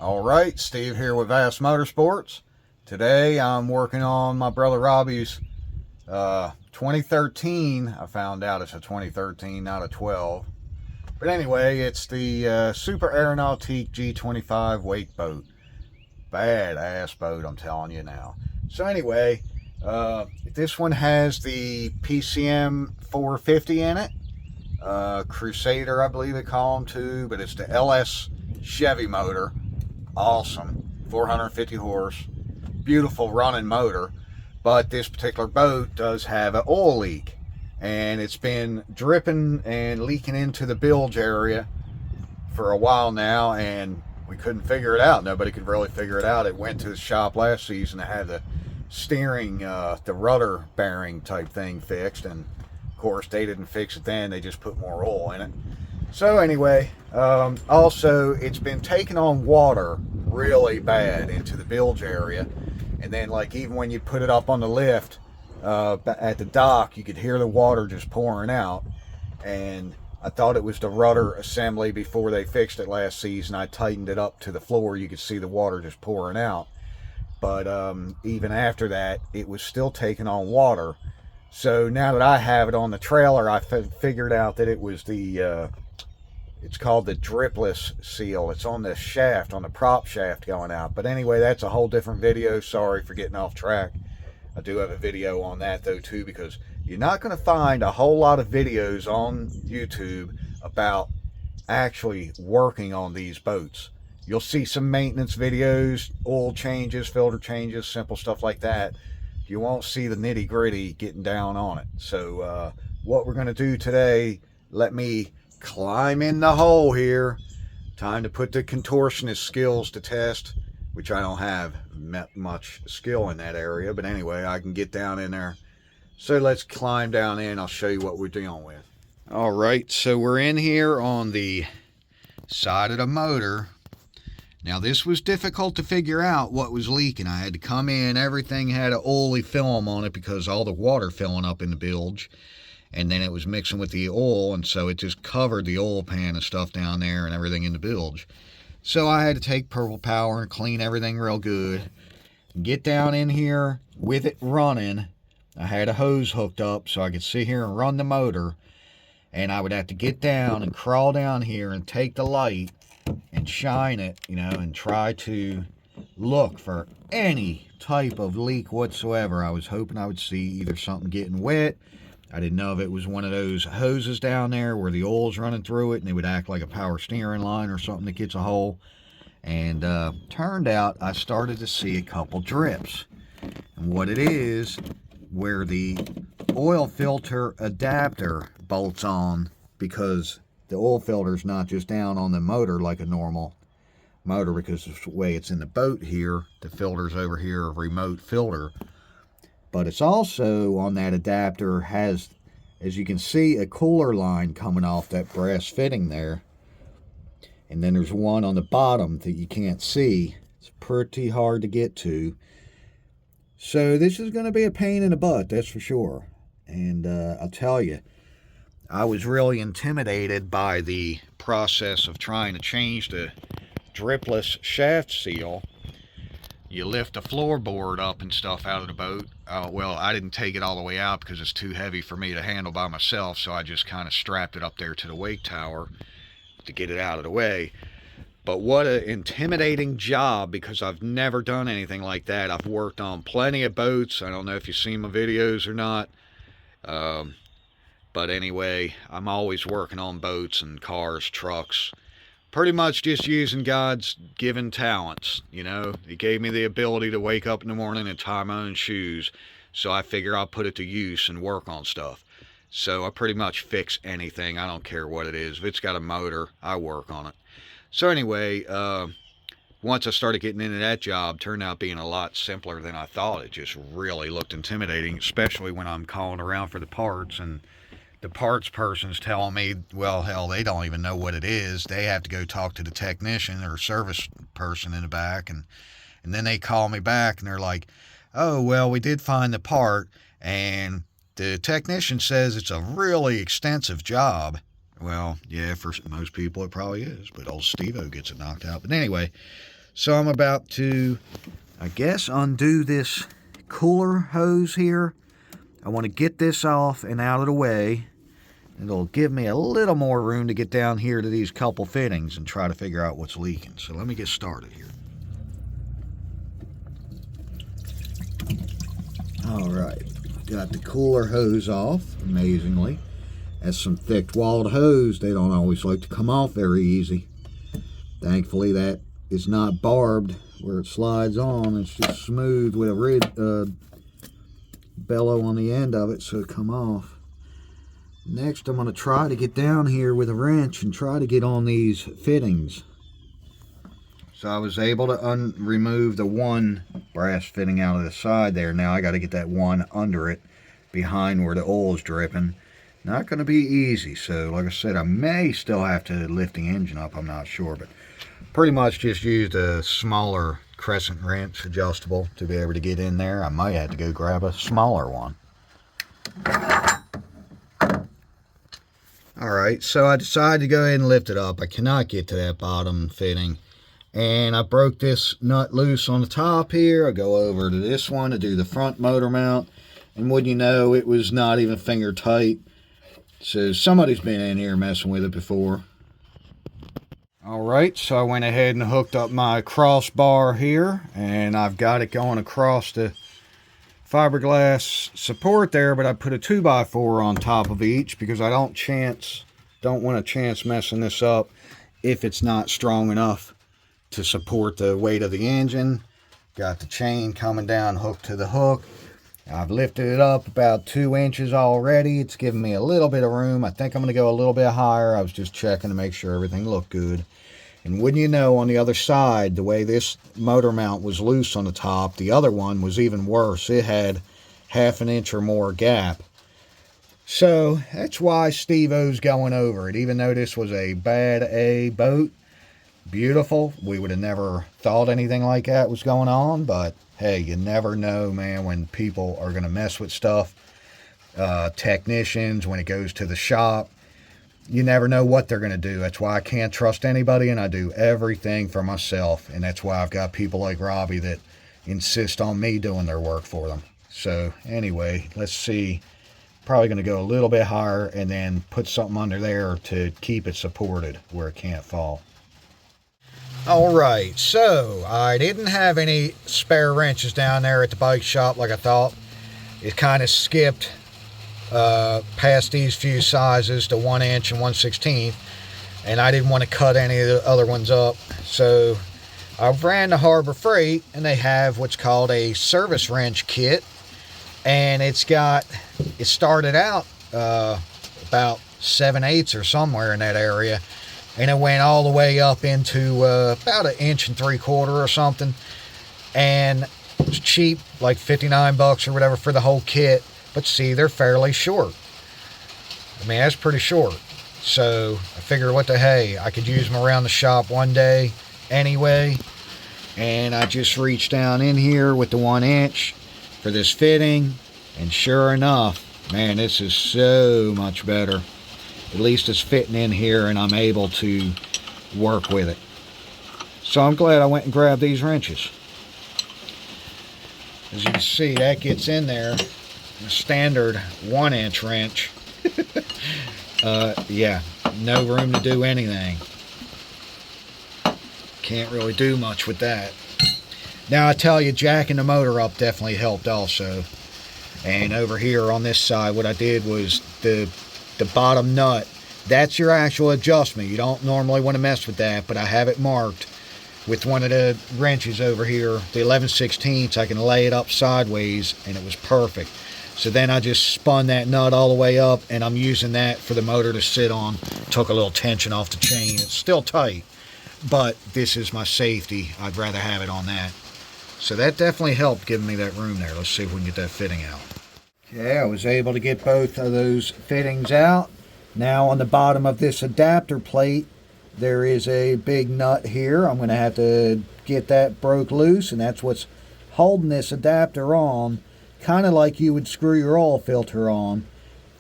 Alright, Steve here with Vast Motorsports. Today I'm working on my brother Robbie's 2013. I found out it's a 2013, not a 12. But anyway, it's the Super Air Nautique G25 wake boat. Badass boat, I'm telling you now. So anyway, this one has the PCM 450 in it. Crusader, I believe they call them too, but it's the LS Chevy motor. Awesome, 450 horse, beautiful running motor. But this particular boat does have an oil leak, and it's been dripping and leaking into the bilge area for a while now, and we couldn't figure it out. Nobody could really figure it out. It went to the shop last season. It had the steering, the rudder bearing type thing fixed, and of course they didn't fix it then. They just put more oil in it. So anyway, also it's been taking on water really bad into the bilge area, and then like even when you put it up on the lift at the dock, you could hear the water just pouring out. And I thought it was the rudder assembly before they fixed it last season. I tightened it up to the floor, you could see the water just pouring out. But even after that, it was still taking on water. So now that I have it on the trailer, I figured out that it was the it's called the dripless seal. It's on the shaft, on the prop shaft going out. But anyway, that's a whole different video. Sorry for getting off track. I do have a video on that though too, because you're not going to find a whole lot of videos on YouTube about actually working on these boats. You'll see some maintenance videos, oil changes, filter changes, simple stuff like that. You won't see the nitty gritty getting down on it. So what we're going to do today, let me climb in the hole here. Time to put the contortionist skills to test, which I don't have much skill in that area, but anyway, I can get down in there. So let's climb down in. I'll show you what we're dealing with. All right, so we're in here on the side of the motor. Now this was difficult to figure out what was leaking. I had to come in, everything had an oily film on it because all the water filling up in the bilge, and then it was mixing with the oil, and so it just covered the oil pan and stuff down there and everything in the bilge. So I had to take Purple Power and clean everything real good, get down in here with it running. I had a hose hooked up so I could sit here and run the motor, and I would have to get down and crawl down here and take the light and shine it, you know, and try to look for any type of leak whatsoever. I was hoping I would see either something getting wet. I didn't know if it was one of those hoses down there where the oil's running through it and it would act like a power steering line or something that gets a hole. And turned out I started to see a couple drips. And what it is, where the oil filter adapter bolts on, because the oil filter's not just down on the motor like a normal motor, because of the way it's in the boat here, the filter's over here, a remote filter. But it's also on that adapter has, as you can see, a cooler line coming off that brass fitting there. And then there's one on the bottom that you can't see. It's pretty hard to get to. So this is going to be a pain in the butt, that's for sure. And I'll tell you, I was really intimidated by the process of trying to change the dripless shaft seal. You lift the floorboard up and stuff out of the boat. Well, I didn't take it all the way out because it's too heavy for me to handle by myself, so I just kind of strapped it up there to the wake tower to get it out of the way. But what an intimidating job, because I've never done anything like that. I've worked on plenty of boats. I don't know if you've seen my videos or not. But anyway, I'm always working on boats and cars, trucks. Pretty much just using God's given talents, you know. He gave me the ability to wake up in the morning and tie my own shoes, so I figure I'll put it to use and work on stuff. So I pretty much fix anything. I don't care what it is. If it's got a motor, I work on it. So anyway, once I started getting into that job, it turned out being a lot simpler than I thought. It just really looked intimidating, especially when I'm calling around for the parts, and the parts person's telling me, well, hell, they don't even know what it is. They have to go talk to the technician or service person in the back, and then they call me back and they're like, oh, well, we did find the part, and the technician says it's a really extensive job. Well, yeah, for most people it probably is, but old Steve-O gets it knocked out. But anyway, So I'm about to, I guess, undo this cooler hose here. I want to get this off and out of the way. It'll give me a little more room to get down here to these couple fittings and try to figure out what's leaking. So let me get started here. Alright, got the cooler hose off, amazingly. That's some thick-walled hose. They don't always like to come off very easy. Thankfully, that is not barbed where it slides on. It's just smooth with a bellow on the end of it so it come off. Next, I'm going to try to get down here with a wrench and try to get on these fittings. So I was able to remove the one brass fitting out of the side there. Now I got to get that one under it, behind where the oil is dripping. Not going to be easy. So like I said, I may still have to lift the engine up. I'm not sure, but pretty much just used a smaller crescent wrench, adjustable, to be able to get in there. I might have to go grab a smaller one. Alright, so I decided to go ahead and lift it up. I cannot get to that bottom fitting. And I broke this nut loose on the top here. I go over to this one to do the front motor mount. And wouldn't you know, it was not even finger tight. So somebody's been in here messing with it before. Alright, so I went ahead and hooked up my crossbar here. And I've got it going across the fiberglass support there, but I put a 2x4 on top of each because I don't want a chance messing this up if it's not strong enough to support the weight of the engine. Got the chain coming down hooked to the hook. I've lifted it up about 2 inches already. It's giving me a little bit of room. I think I'm going to go a little bit higher. I was just checking to make sure everything looked good. And wouldn't you know, on the other side, the way this motor mount was loose on the top, the other one was even worse. It had 1/2 inch or more gap. So that's why Steve-O's going over it. Even though this was a bad A boat, beautiful, we would have never thought anything like that was going on. But hey, you never know, man, when people are going to mess with stuff. Technicians, when it goes to the shop, you never know what they're going to do. That's why I can't trust anybody, and I do everything for myself. And that's why I've got people like Robbie that insist on me doing their work for them. So anyway, let's see. Probably going to go a little bit higher and then put something under there to keep it supported where it can't fall. Alright, so I didn't have any spare wrenches down there at the bike shop like I thought. It kind of skipped past these few sizes to 1 inch and 1/16, and I didn't want to cut any of the other ones up. So I ran to Harbor Freight, and they have what's called a service wrench kit, and it started out about 7/8 or somewhere in that area, and it went all the way up into about 1 3/4 inches or something, and it was cheap, like $59 or whatever for the whole kit. But see, they're fairly short. I mean, that's pretty short. So I figured, what the hey, I could use them around the shop one day anyway. And I just reached down in here with the 1 inch for this fitting. And sure enough, man, this is so much better. At least it's fitting in here and I'm able to work with it. So I'm glad I went and grabbed these wrenches. As you can see, that gets in there. A standard 1 inch wrench. Yeah, no room to do anything. Can't really do much with that. Now I tell you, jacking the motor up definitely helped also. And over here on this side, what I did was the bottom nut. That's your actual adjustment. You don't normally want to mess with that, but I have it marked with one of the wrenches over here, the 11/16. I can lay it up sideways, and it was perfect. So then I just spun that nut all the way up, and I'm using that for the motor to sit on. Took a little tension off the chain. It's still tight, but this is my safety. I'd rather have it on that. So that definitely helped giving me that room there. Let's see if we can get that fitting out. Okay, I was able to get both of those fittings out. Now on the bottom of this adapter plate, there is a big nut here. I'm going to have to get that broke loose, and that's what's holding this adapter on. Kind of like you would screw your oil filter on.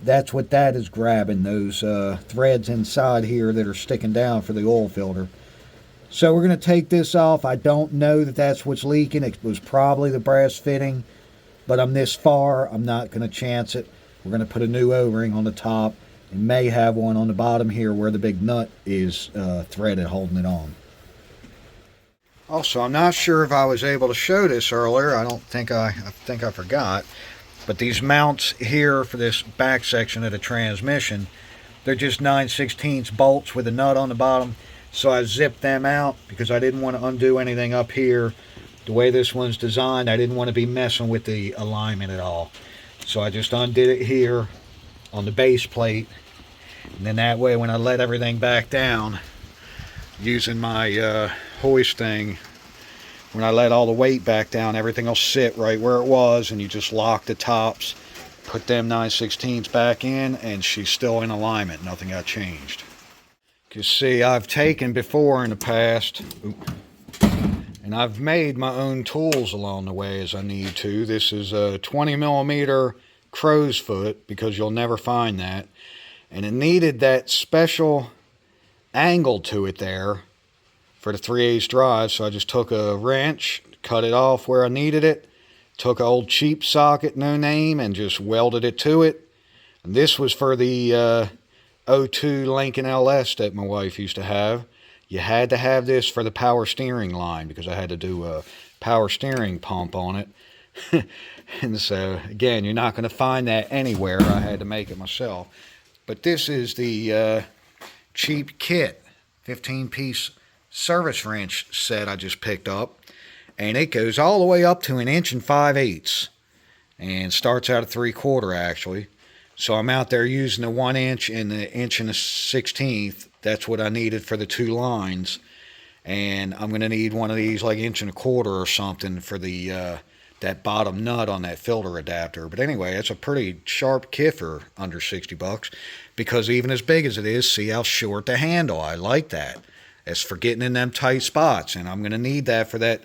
That's what that is grabbing, those threads inside here that are sticking down for the oil filter. So we're going to take this off. I don't know that that's what's leaking. It was probably the brass fitting, but I'm this far. I'm not going to chance it. We're going to put a new O-ring on the top and may have one on the bottom here where the big nut is threaded holding it on. Also, I'm not sure if I was able to show this earlier. I think I forgot. But these mounts here for this back section of the transmission, they're just 9/16 bolts with a nut on the bottom. So I zipped them out because I didn't want to undo anything up here. The way this one's designed, I didn't want to be messing with the alignment at all. So I just undid it here on the base plate. And then that way when I let everything back down, using my hoist thing, when I let all the weight back down, everything will sit right where it was, and you just lock the tops, put them 9/16 back in, and she's still in alignment. Nothing got changed. You see, I've taken before in the past, and I've made my own tools along the way as I need to. This is a 20mm crow's foot, because you'll never find that. And it needed that special angle to it there for the 3/8 drive, so I just took a wrench, cut it off where I needed it, took an old cheap socket, no name, and just welded it to it. And this was for the 02 Lincoln LS that my wife used to have. You had to have this for the power steering line because I had to do a power steering pump on it. And so, again, you're not going to find that anywhere. I had to make it myself. But this is the cheap kit, 15-piece service wrench set I just picked up. And it goes all the way up to 1 5/8 and starts out at 3/4 actually. So I'm out there using the 1 inch and the 1 1/16. That's what I needed for the 2 lines. And I'm going to need one of these like 1 1/4 or something for the that bottom nut on that filter adapter. But anyway, it's a pretty sharp kit for under 60 bucks, because even as big as it is, see how short the handle. I like that. It's for getting in them tight spots, and I'm going to need that for that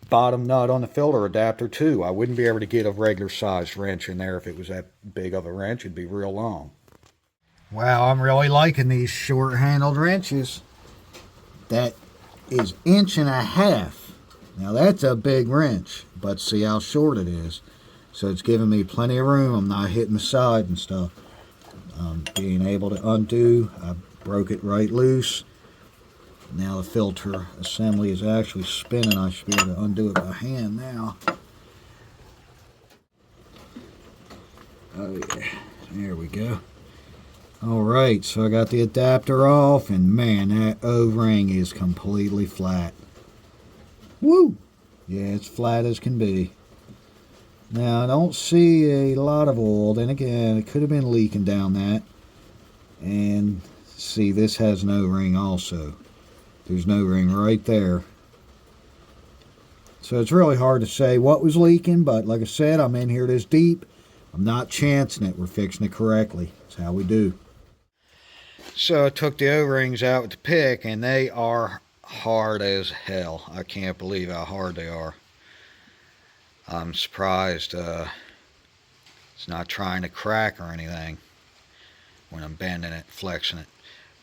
bottom nut on the filter adapter too. I wouldn't be able to get a regular sized wrench in there if it was that big of a wrench. It'd be real long. Wow, I'm really liking these short handled wrenches. That is 1.5 inches. Now that's a big wrench, but see how short it is. So it's giving me plenty of room. I'm not hitting the side and stuff. Being able to undo, I broke it right loose. Now the filter assembly is actually spinning. I should be able to undo it by hand now. Oh yeah, there we go. Alright, so I got the adapter off, and man, that O-ring is completely flat. Woo! Yeah, it's flat as can be. Now I don't see a lot of oil. Then again, it could have been leaking down that. And see, this has an O-ring also. There's no ring right there. So it's really hard to say what was leaking, but like I said, I'm in here this deep. I'm not chancing it. We're fixing it correctly. That's how we do. So I took the O-rings out with the pick, and they are hard as hell. I can't believe how hard they are. I'm surprised it's not trying to crack or anything when I'm bending it, flexing it.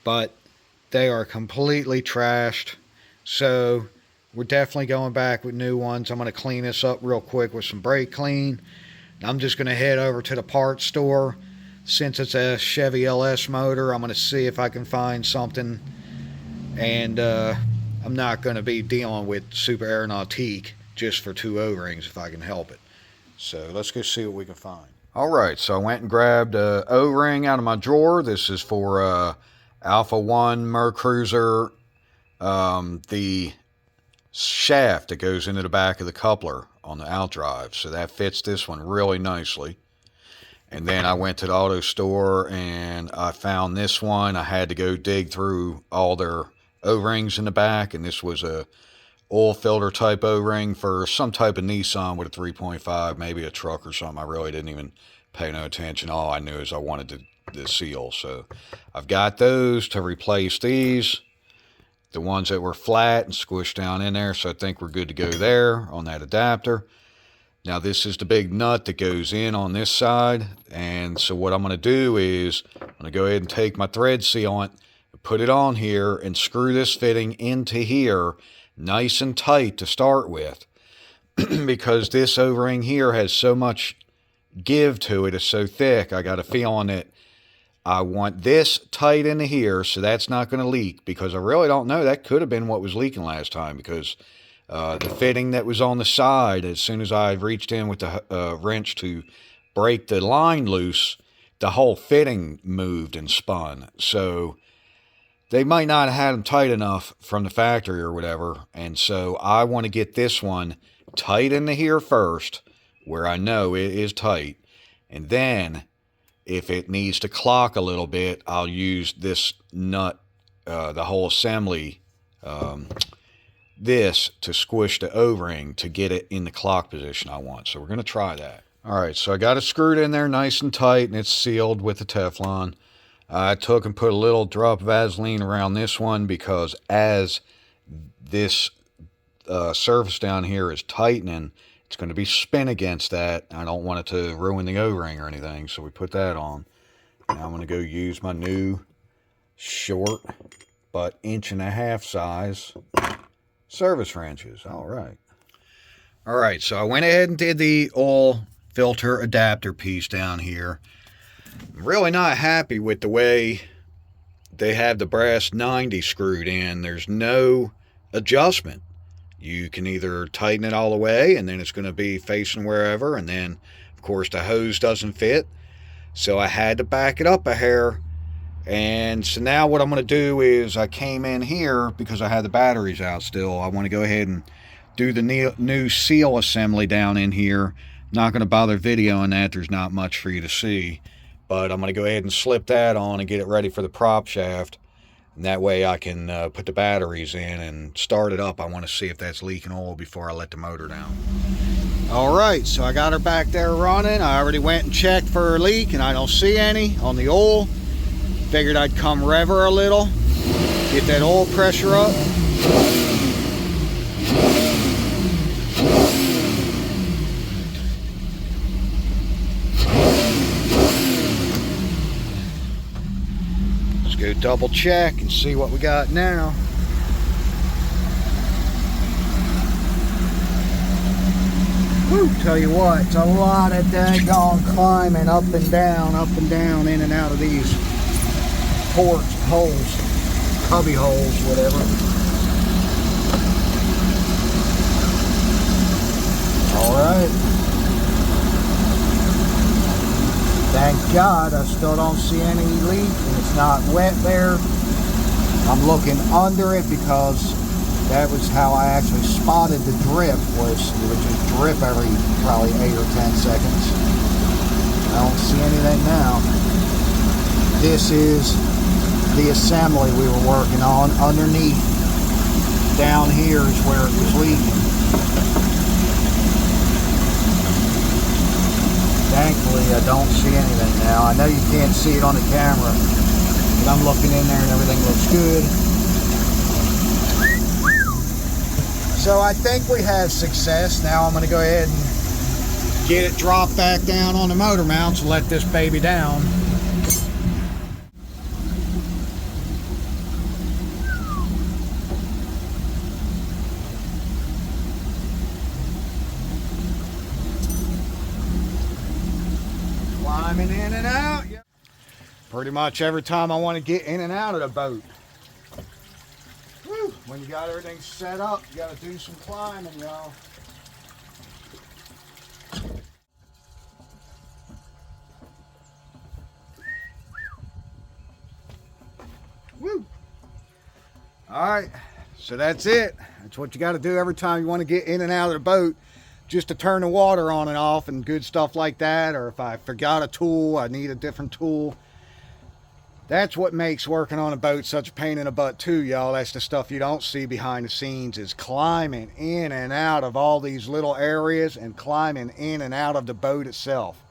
But they are completely trashed, so we're definitely going back with new ones. I'm going to clean this up real quick with some brake clean. I'm just going to head over to the parts store. Since it's a Chevy LS motor, I'm going to see if I can find something. And I'm not going to be dealing with Super Air Nautique just for 2 O-rings if I can help it. So let's go see what we can find. Alright, so I went and grabbed a O-ring out of my drawer. This is for Alpha 1 Mercruiser, the shaft that goes into the back of the coupler on the outdrive. So that fits this one really nicely. And then I went to the auto store and I found this one. I had to go dig through all their O-rings in the back, and this was a oil filter type O-ring for some type of Nissan with a 3.5, maybe a truck or something. I really didn't even pay no attention. All I knew is I wanted the seal. So I've got those to replace these, the ones that were flat and squished down in there. So I think we're good to go there on that adapter. Now this is the big nut that goes in on this side. And so what I'm going to do is I'm going to go ahead and take my thread sealant and put it on here and screw this fitting into here nice and tight to start with. Because this O-ring here has so much give to it, it's so thick, I got a feeling that I want this tight into here so that's not going to leak, because I really don't know. That could have been what was leaking last time, because the fitting that was on the side, as soon as I reached in with the wrench to break the line loose, the whole fitting moved and spun. So they might not have had them tight enough from the factory or whatever, and so I want to get this one tight into here first, where I know it is tight, and then if it needs to clock a little bit, I'll use this nut, the whole assembly, this to squish the O-ring to get it in the clock position I want. So we're going to try that. All right, so I got it screwed in there nice and tight, and it's sealed with the Teflon. I took and put a little drop of Vaseline around this one, because as this surface down here is tightening, it's going to be spin against that. I don't want it to ruin the O-ring or anything, so we put that on. Now I'm going to go use my new short but 1.5-inch size service wrenches. All right, so I went ahead and did the oil filter adapter piece down here. I'm really not happy with the way they have the brass 90 screwed in. There's no adjustment. You can either tighten it all the way, and then it's going to be facing wherever, and then, of course, the hose doesn't fit. So I had to back it up a hair. And so now what I'm going to do is, I came in here because I had the batteries out still. I want to go ahead and do the new seal assembly down in here. Not going to bother videoing that. There's not much for you to see. But I'm going to go ahead and slip that on and get it ready for the prop shaft. And that way I can put the batteries in and start it up. I want to see if that's leaking oil before I let the motor down. All right, so I got her back there running. I already went and checked for a leak, and I don't see any on the oil. Figured I'd come rev her a little, get that oil pressure up. Let's go double check and see what we got now. Woo, tell you what, it's a lot of daggone climbing up and down, in and out of these ports, holes, cubby holes, whatever. All right. Thank God I still don't see any leak, and it's not wet there. I'm looking under it because that was how I actually spotted the drip, was it would just drip every probably 8 or 10 seconds. I don't see anything now. This is the assembly we were working on. Underneath, down here is where it was leaking. Thankfully, I don't see anything now. I know you can't see it on the camera, but I'm looking in there and everything looks good. So I think we have success. Now I'm going to go ahead and get it dropped back down on the motor mounts and let this baby down. Climbing in and out. Yep. Pretty much every time I want to get in and out of the boat. Woo. When you got everything set up, you got to do some climbing, y'all. Woo. All right, so that's it. That's what you got to do every time you want to get in and out of the boat, just to turn the water on and off and good stuff like that. Or if I forgot a tool, I need a different tool. That's what makes working on a boat such a pain in the butt too, y'all. That's the stuff you don't see behind the scenes, is climbing in and out of all these little areas and climbing in and out of the boat itself.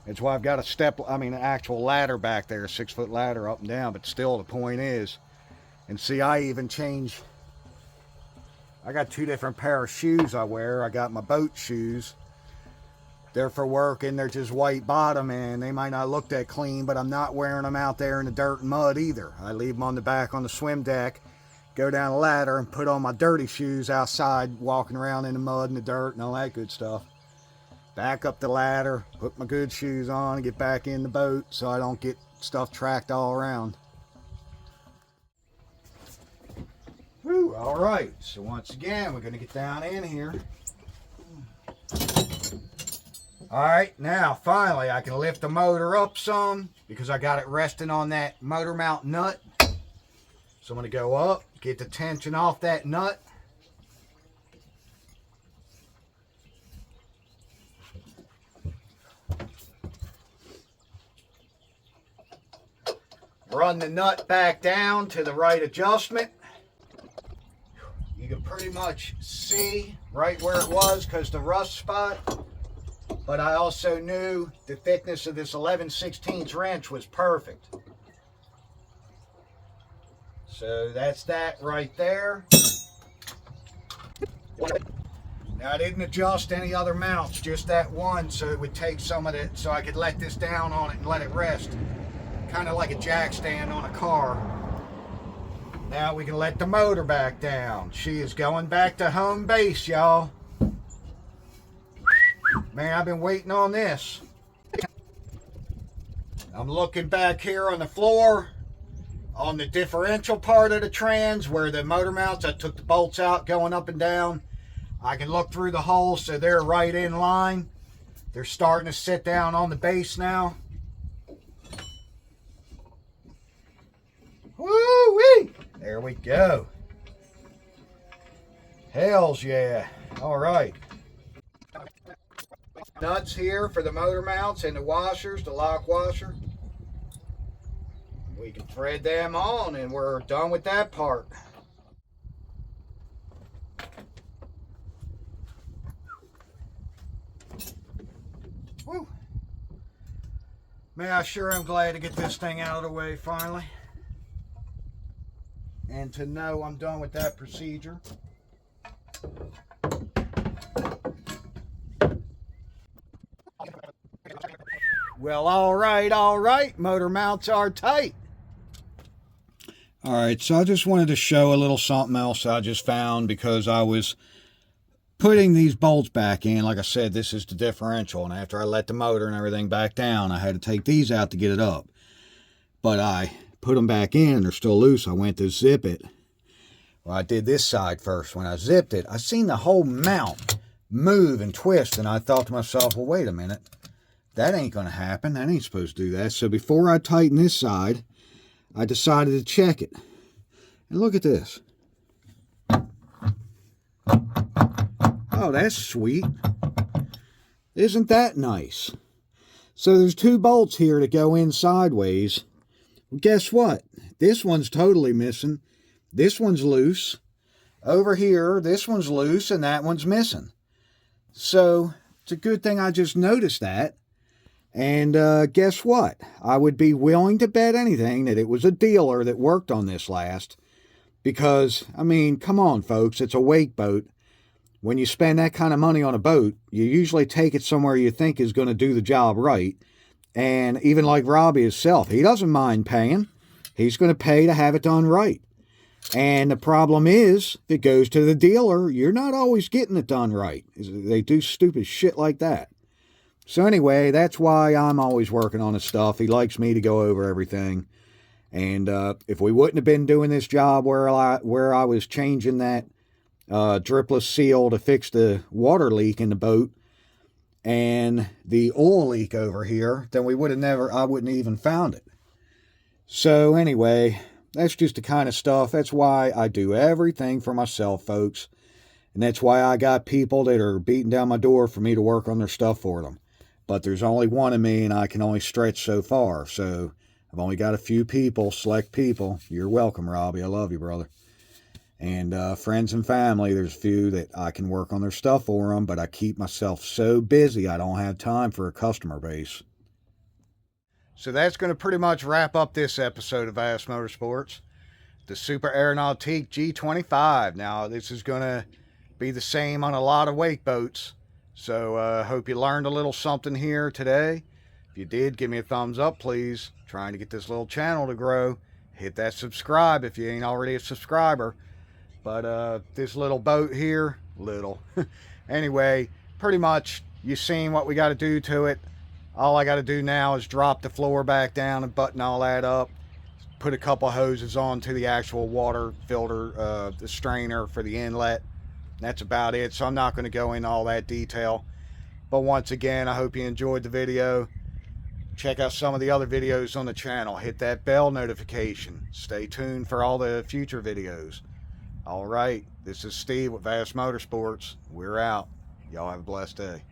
That's why I've got an actual ladder back there, a 6-foot ladder up and down, but still the point is, and see, I got 2 different pair of shoes I wear. I got my boat shoes, they're for work and they're just white bottom and they might not look that clean, but I'm not wearing them out there in the dirt and mud either. I leave them on the back on the swim deck, go down the ladder and put on my dirty shoes outside, walking around in the mud and the dirt and all that good stuff. Back up the ladder, put my good shoes on and get back in the boat so I don't get stuff tracked all around. Whew, all right, so once again, we're gonna get down in here. All right, now finally I can lift the motor up some because I got it resting on that motor mount nut. So I'm gonna go up, get the tension off that nut. Run the nut back down to the right adjustment. You can pretty much see right where it was because the rust spot. But I also knew the thickness of this 11/16 wrench was perfect. So that's that right there. Now I didn't adjust any other mounts, just that one, so it would take some of it, so I could let this down on it and let it rest. Kind of like a jack stand on a car. Now we can let the motor back down. She is going back to home base, y'all. Man, I've been waiting on this. I'm looking back here on the floor, on the differential part of the trans where the motor mounts, I took the bolts out going up and down. I can look through the holes so they're right in line. They're starting to sit down on the base now. Woo-wee! There we go. Hells yeah. All right. Nuts here for the motor mounts and the washers, the lock washer. We can thread them on and we're done with that part. Woo. Man, I sure am glad to get this thing out of the way finally. And to know I'm done with that procedure. Well, all right, motor mounts are tight. All right, so I just wanted to show a little something else I just found because I was putting these bolts back in. Like I said, this is the differential, and after I let the motor and everything back down, I had to take these out to get it up. But I put them back in, and they're still loose. I went to zip it. Well, I did this side first. When I zipped it, I seen the whole mount move and twist, and I thought to myself, well, wait a minute. That ain't going to happen. That ain't supposed to do that. So before I tighten this side, I decided to check it. And look at this. Oh, that's sweet. Isn't that nice? So there's two bolts here to go in sideways. Well, guess what? This one's totally missing. This one's loose. Over here, this one's loose and that one's missing. So it's a good thing I just noticed that. And guess what? I would be willing to bet anything that it was a dealer that worked on this last. Because, I mean, come on, folks. It's a wake boat. When you spend that kind of money on a boat, you usually take it somewhere you think is going to do the job right. And even like Robbie himself, he doesn't mind paying. He's going to pay to have it done right. And the problem is, if it goes to the dealer, you're not always getting it done right. They do stupid shit like that. So anyway, that's why I'm always working on his stuff. He likes me to go over everything. And if we wouldn't have been doing this job where I was changing that dripless seal to fix the water leak in the boat and the oil leak over here, then I wouldn't have even found it. So anyway, that's just the kind of stuff. That's why I do everything for myself, folks. And that's why I got people that are beating down my door for me to work on their stuff for them. But there's only one of me, and I can only stretch so far. So I've only got a few people, select people. You're welcome, Robbie. I love you, brother. And friends and family, there's a few that I can work on their stuff for them, but I keep myself so busy I don't have time for a customer base. So that's going to pretty much wrap up this episode of Vast Motorsports. The Super Air Nautique G25. Now, this is going to be the same on a lot of wake boats. So hope you learned a little something here today. If you did, give me a thumbs up, please. Trying to get this little channel to grow. Hit that subscribe if you ain't already a subscriber. But this little boat here, anyway, pretty much you seen what we got to do to it. All I got to do now is drop the floor back down and button all that up. Put a couple hoses onto the actual water filter, the strainer for the inlet. That's about it. So I'm not going to go into all that detail. But once again, I hope you enjoyed the video. Check out some of the other videos on the channel. Hit that bell notification. Stay tuned for all the future videos. All right, this is Steve with Vast Motorsports. We're out. Y'all have a blessed day.